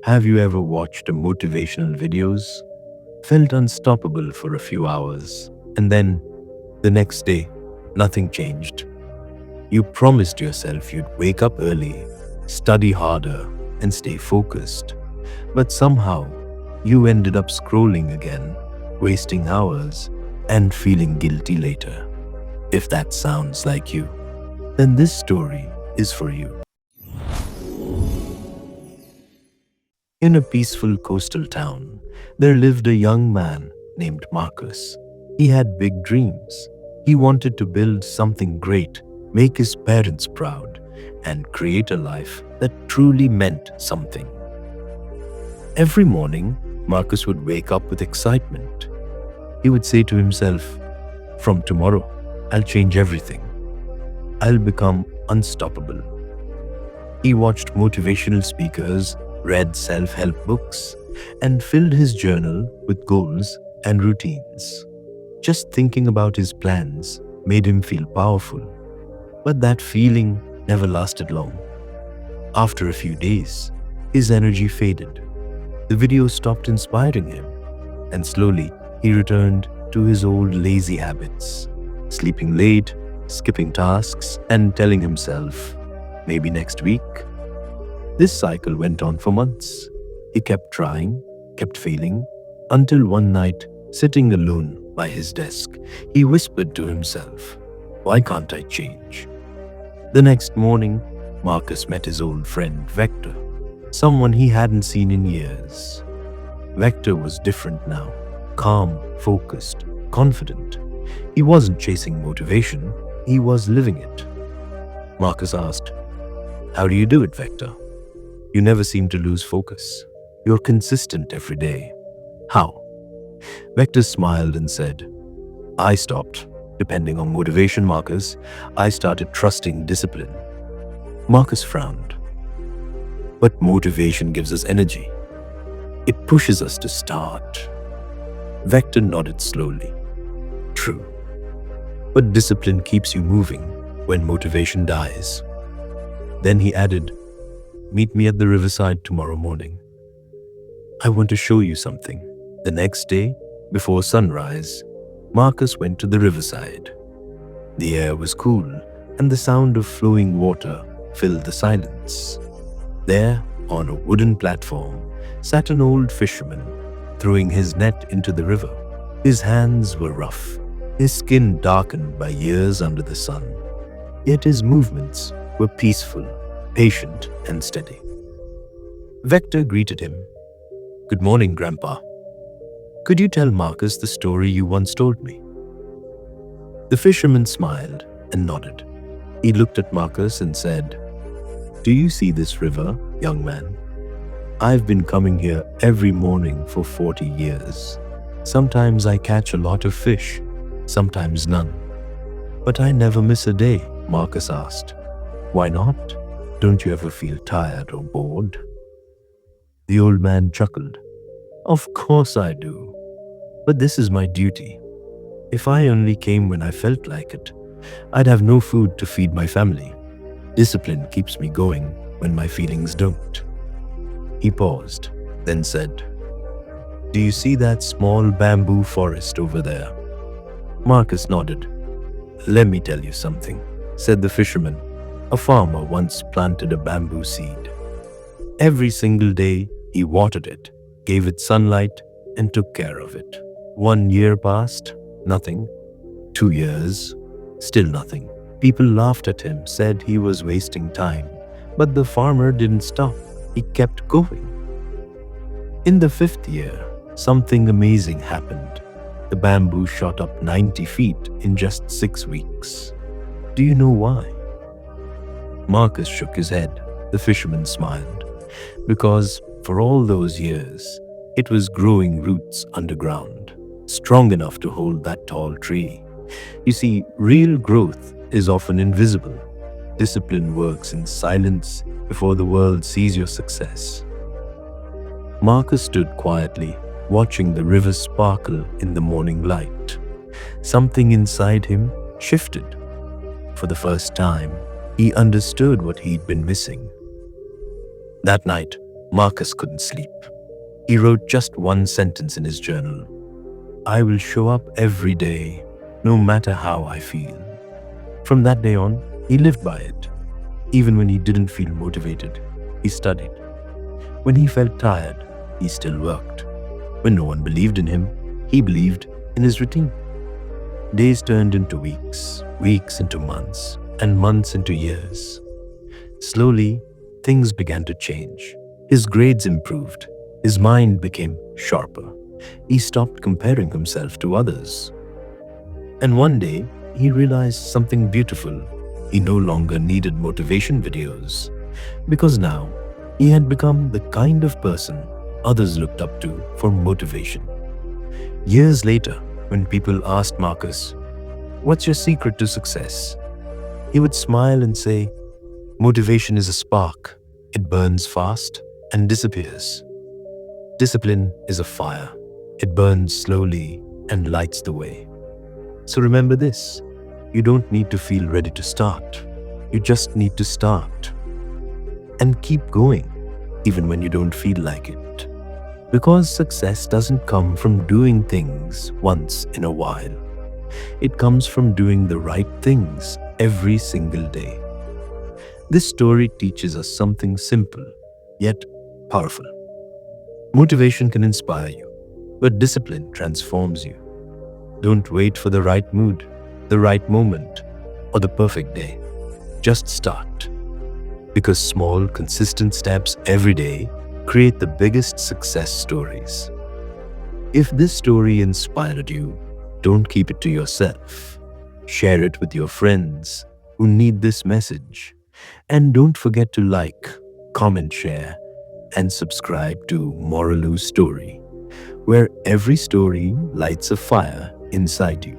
Have you ever watched a motivational videos, felt unstoppable for a few hours, and then the next day, nothing changed? You promised yourself you'd wake up early, study harder, and stay focused. But somehow, you ended up scrolling again, wasting hours, and feeling guilty later. If that sounds like you, then this story is for you. In a peaceful coastal town, there lived a young man named Marcus. He had big dreams. He wanted to build something great, make his parents proud, and create a life that truly meant something. Every morning, Marcus would wake up with excitement. He would say to himself, "From tomorrow, I'll change everything. I'll become unstoppable." He watched motivational speakers, read self-help books, and filled his journal with goals and routines. Just thinking about his plans made him feel powerful. But that feeling never lasted long. After a few days, his energy faded. The video stopped inspiring him, and slowly he returned to his old lazy habits, sleeping late, skipping tasks, and telling himself, "Maybe next week." This cycle went on for months. He kept trying, kept failing, until one night, sitting alone by his desk, he whispered to himself, "Why can't I change?" The next morning, Marcus met his old friend Vector, someone he hadn't seen in years. Vector was different now, calm, focused, confident. He wasn't chasing motivation, he was living it. Marcus asked, "How do you do it, Vector? You never seem to lose focus. You're consistent every day. How?" Vector smiled and said, "I stopped depending on motivation, Marcus. I started trusting discipline." Marcus frowned. "But motivation gives us energy. It pushes us to start." Vector nodded slowly. "True. But discipline keeps you moving when motivation dies." Then he added, "Meet me at the riverside tomorrow morning. I want to show you something." The next day, before sunrise, Marcus went to the riverside. The air was cool, and the sound of flowing water filled the silence. There, on a wooden platform, sat an old fisherman, throwing his net into the river. His hands were rough, his skin darkened by years under the sun. Yet his movements were peaceful, patient, and steady. Vector greeted him. "Good morning, Grandpa. Could you tell Marcus the story you once told me?" The fisherman smiled and nodded. He looked at Marcus and said, "Do you see this river, young man? I've been coming here every morning for 40 years. Sometimes I catch a lot of fish, sometimes none. But I never miss a day," Marcus asked. "Why not? Don't you ever feel tired or bored?" The old man chuckled. "Of course I do. But this is my duty. If I only came when I felt like it, I'd have no food to feed my family. Discipline keeps me going when my feelings don't." He paused, then said, "Do you see that small bamboo forest over there?" Marcus nodded. "Let me tell you something," said the fisherman. "A farmer once planted a bamboo seed. Every single day, he watered it, gave it sunlight, and took care of it. 1 year passed, nothing. 2 years, still nothing. People laughed at him, said he was wasting time. But the farmer didn't stop. He kept going. In the 5th year, something amazing happened. The bamboo shot up 90 feet in just 6 weeks. Do you know why?" Marcus shook his head. The fisherman smiled. "Because for all those years, it was growing roots underground, strong enough to hold that tall tree. You see, real growth is often invisible. Discipline works in silence before the world sees your success." Marcus stood quietly, watching the river sparkle in the morning light. Something inside him shifted. For the first time, he understood what he'd been missing. That night, Marcus couldn't sleep. He wrote just one sentence in his journal: I will show up every day, no matter how I feel. From that day on, he lived by it. Even when he didn't feel motivated, he studied. When he felt tired, he still worked. When no one believed in him, he believed in his routine. Days turned into weeks, weeks into months, and months into years. Slowly, things began to change. His grades improved. His mind became sharper. He stopped comparing himself to others. And one day, he realized something beautiful. He no longer needed motivation videos, because now he had become the kind of person others looked up to for motivation. Years later, when people asked Marcus, what's your secret to success? He would smile and say, motivation is a spark. It burns fast and disappears. Discipline is a fire. It burns slowly and lights the way. So remember this: you don't need to feel ready to start. You just need to start and keep going, even when you don't feel like it. Because success doesn't come from doing things once in a while. It comes from doing the right things every single day. This story teaches us something simple, yet powerful. Motivation can inspire you, but discipline transforms you. Don't wait for the right mood, the right moment, or the perfect day. Just start. Because small, consistent steps every day create the biggest success stories. If this story inspired you, don't keep it to yourself. Share it with your friends who need this message. And don't forget to like, comment, share, and subscribe to Moraloo Story, where every story lights a fire inside you.